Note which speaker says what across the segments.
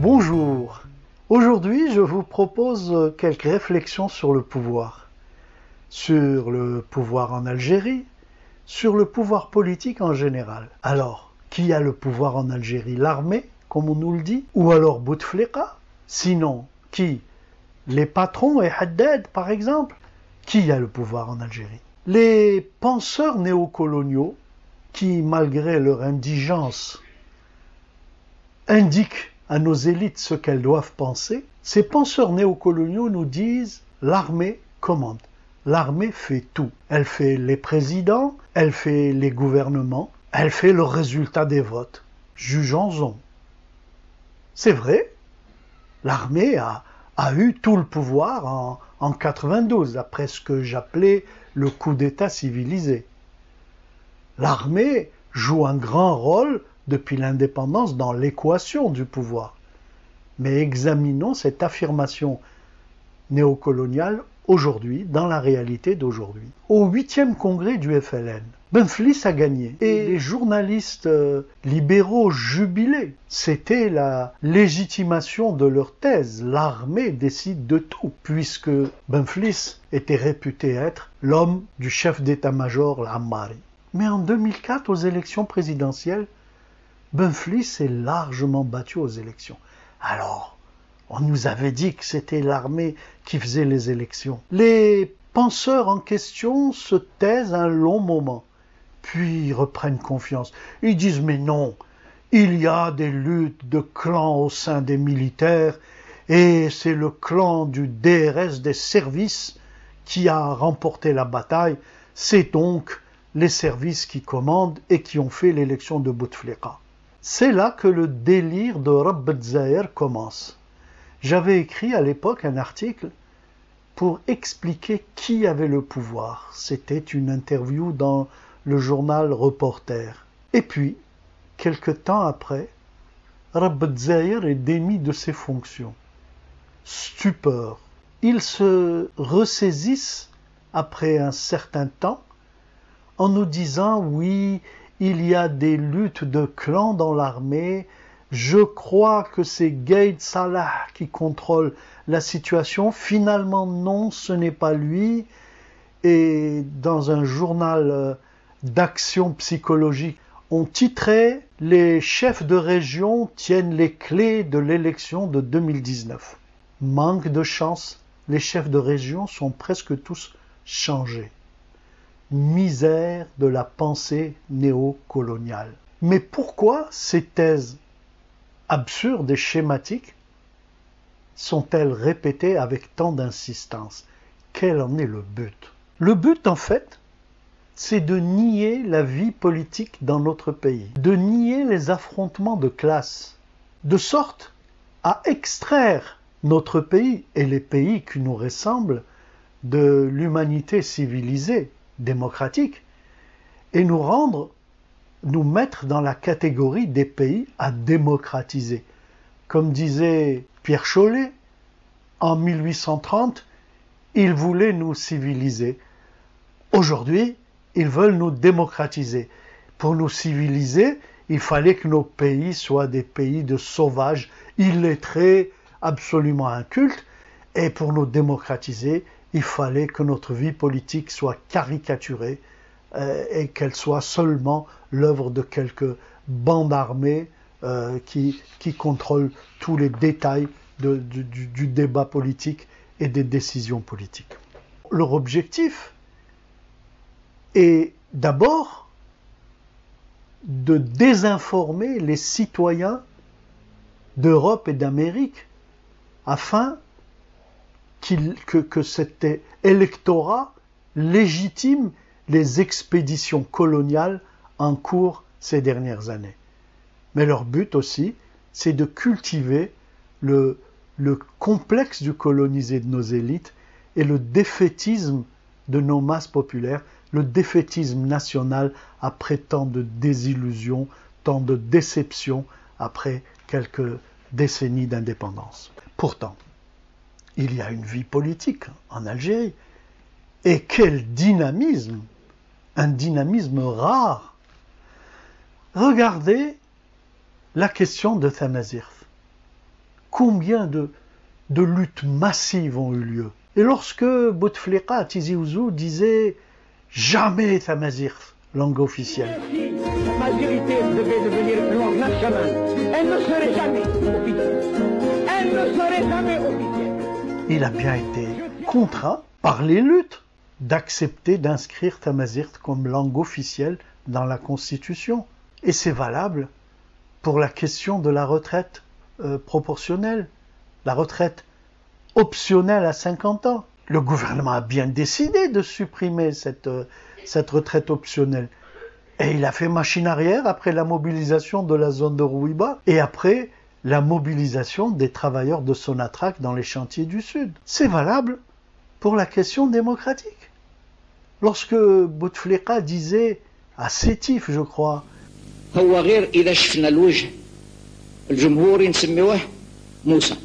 Speaker 1: Bonjour. Aujourd'hui, je vous propose quelques réflexions sur le pouvoir en Algérie, sur le pouvoir politique en général. Alors, qui a le pouvoir en Algérie? L'armée, comme on nous le dit, ou alors Bouteflika? Sinon, qui? Les patrons et Haddad, par exemple? Qui a le pouvoir en Algérie? Les penseurs néocoloniaux, qui, malgré leur indigence, indiquent à nos élites ce qu'elles doivent penser, ces penseurs néocoloniaux nous disent « l'armée commande ». L'armée fait tout. Elle fait les présidents, elle fait les gouvernements, elle fait le résultat des votes. Jugeons-en. C'est vrai, l'armée a eu tout le pouvoir en 92, après ce que j'appelais le coup d'État civilisé. L'armée joue un grand rôle depuis l'indépendance dans l'équation du pouvoir. Mais examinons cette affirmation néocoloniale aujourd'hui, dans la réalité d'aujourd'hui. Au 8e congrès du FLN, Benflis a gagné et les journalistes libéraux jubilaient. C'était la légitimation de leur thèse. L'armée décide de tout, puisque Benflis était réputé être l'homme du chef d'état-major, l'Ammari. Mais en 2004, aux élections présidentielles, Benflis est largement battu aux élections. Alors, on nous avait dit que c'était l'armée qui faisait les élections. Les penseurs en question se taisent un long moment, puis ils reprennent confiance. Ils disent « mais non, il y a des luttes de clans au sein des militaires, et c'est le clan du DRS des services qui a remporté la bataille, c'est donc les services qui commandent et qui ont fait l'élection de Bouteflika ». C'est là que le délire de Rabbet Zahir commence. J'avais écrit à l'époque un article pour expliquer qui avait le pouvoir. C'était une interview dans le journal Reporter. Et puis, quelque temps après, Rabbet Zahir est démis de ses fonctions. Stupeur. Ils se ressaisissent après un certain temps en nous disant « oui, il y a des luttes de clans dans l'armée, je crois que c'est Gaïd Salah qui contrôle la situation. Finalement, non, ce n'est pas lui. » Et dans un journal d'action psychologique, on titrait « Les chefs de région tiennent les clés de l'élection de 2019 ». Manque de chance, les chefs de région sont presque tous changés. Misère de la pensée néocoloniale. Mais pourquoi ces thèses absurdes et schématiques sont-elles répétées avec tant d'insistance? Quel en est le but? Le but, en fait, c'est de nier la vie politique dans notre pays, de nier les affrontements de classe, de sorte à extraire notre pays et les pays qui nous ressemblent de l'humanité civilisée, démocratique, et nous mettre dans la catégorie des pays à démocratiser. Comme disait Pierre Chollet, en 1830, ils voulaient nous civiliser. Aujourd'hui, ils veulent nous démocratiser. Pour nous civiliser, il fallait que nos pays soient des pays de sauvages, illettrés, absolument incultes, et pour nous démocratiser, il fallait que notre vie politique soit caricaturée et qu'elle soit seulement l'œuvre de quelques bandes armées qui contrôlent tous les détails du débat politique et des décisions politiques. Leur objectif est d'abord de désinformer les citoyens d'Europe et d'Amérique afin que cet électorat légitime les expéditions coloniales en cours ces dernières années. Mais leur but aussi, c'est de cultiver le complexe du colonisé de nos élites et le défaitisme de nos masses populaires, le défaitisme national après tant de désillusions, tant de déceptions après quelques décennies d'indépendance. Pourtant, il y a une vie politique en Algérie. Et quel dynamisme! Un dynamisme rare. Regardez la question de Tamazight. combien de luttes massives ont eu lieu. Et lorsque Bouteflika Tizi Ouzou disait « Jamais Tamazight, langue officielle ».
Speaker 2: Si la majorité devait devenir langue nationale, elle ne serait jamais officielle. Elle ne serait jamais officielle.
Speaker 1: Il a bien été contraint par les luttes d'accepter d'inscrire Tamazight comme langue officielle dans la Constitution. Et c'est valable pour la question de la retraite proportionnelle, la retraite optionnelle à 50 ans. Le gouvernement a bien décidé de supprimer cette retraite optionnelle. Et il a fait machine arrière après la mobilisation de la zone de Rouiba et après la mobilisation des travailleurs de Sonatrach dans les chantiers du Sud. C'est valable pour la question démocratique. Lorsque Bouteflika disait à Sétif, je crois,
Speaker 2: هو غير إذا شفنا الوجه الجمهوري نسميوه موسى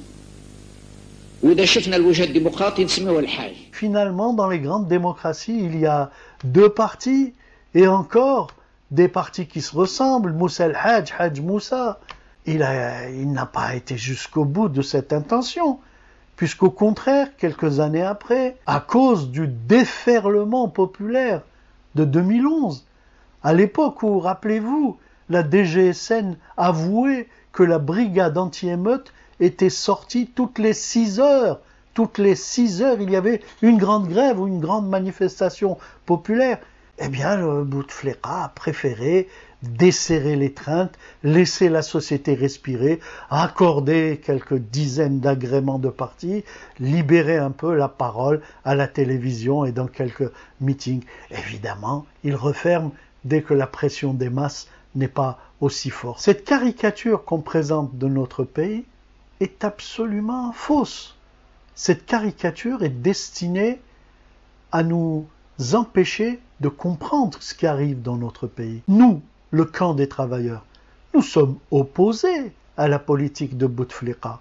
Speaker 2: وإذا شفنا الوجه الديمقراطي نسميوه الحاج.
Speaker 1: Finalement, dans les grandes démocraties, il y a deux partis et encore des partis qui se ressemblent. Moussa el-Hajj, Hajj Moussa. Il n'a pas été jusqu'au bout de cette intention, puisqu'au contraire, quelques années après, à cause du déferlement populaire de 2011, à l'époque où, rappelez-vous, la DGSN avouait que la brigade anti-émeute était sortie toutes les 6 heures. Toutes les 6 heures, il y avait une grande grève ou une grande manifestation populaire. Eh bien, le Bouteflika a préféré desserrer l'étreinte, laisser la société respirer, accorder quelques dizaines d'agréments de partis, libérer un peu la parole à la télévision et dans quelques meetings. Évidemment, il referme dès que la pression des masses n'est pas aussi forte. Cette caricature qu'on présente de notre pays est absolument fausse. Cette caricature est destinée à nous empêcher de comprendre ce qui arrive dans notre pays. Nous, le camp des travailleurs, nous sommes opposés à la politique de Bouteflika.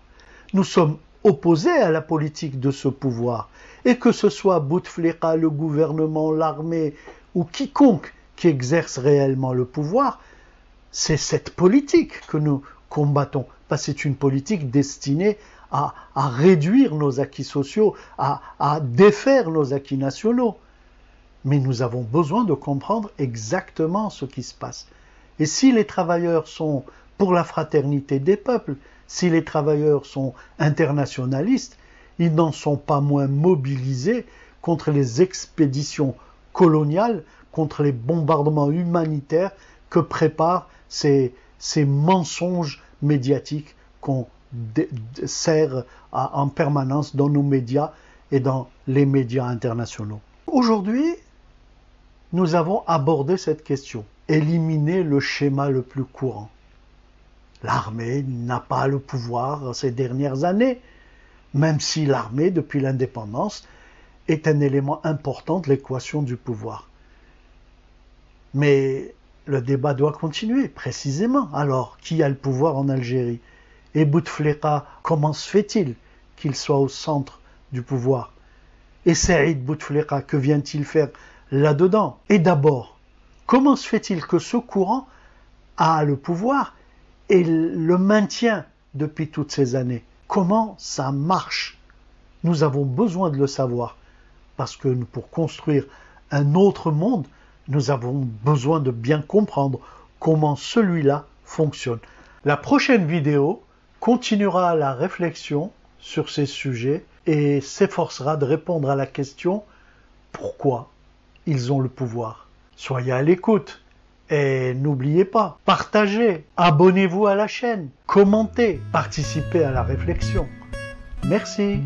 Speaker 1: Nous sommes opposés à la politique de ce pouvoir. Et que ce soit Bouteflika, le gouvernement, l'armée ou quiconque qui exerce réellement le pouvoir, c'est cette politique que nous combattons. Parce que c'est une politique destinée à réduire nos acquis sociaux, à défaire nos acquis nationaux. Mais nous avons besoin de comprendre exactement ce qui se passe. Et si les travailleurs sont pour la fraternité des peuples, si les travailleurs sont internationalistes, ils n'en sont pas moins mobilisés contre les expéditions coloniales, contre les bombardements humanitaires que préparent ces mensonges médiatiques qu'on sert en permanence dans nos médias et dans les médias internationaux. Aujourd'hui, nous avons abordé cette question, éliminer le schéma le plus courant. L'armée n'a pas le pouvoir ces dernières années, même si l'armée, depuis l'indépendance, est un élément important de l'équation du pouvoir. Mais le débat doit continuer, précisément. Alors, qui a le pouvoir en Algérie? Et Bouteflika, comment se fait-il qu'il soit au centre du pouvoir? Et Saïd Bouteflika, que vient-il faire là-dedans? Et d'abord, comment se fait-il que ce courant a le pouvoir et le maintient depuis toutes ces années? Comment ça marche? Nous avons besoin de le savoir, parce que pour construire un autre monde, nous avons besoin de bien comprendre comment celui-là fonctionne. La prochaine vidéo continuera la réflexion sur ces sujets et s'efforcera de répondre à la question pourquoi ils ont le pouvoir. Soyez à l'écoute et n'oubliez pas, partagez, abonnez-vous à la chaîne, commentez, participez à la réflexion. Merci.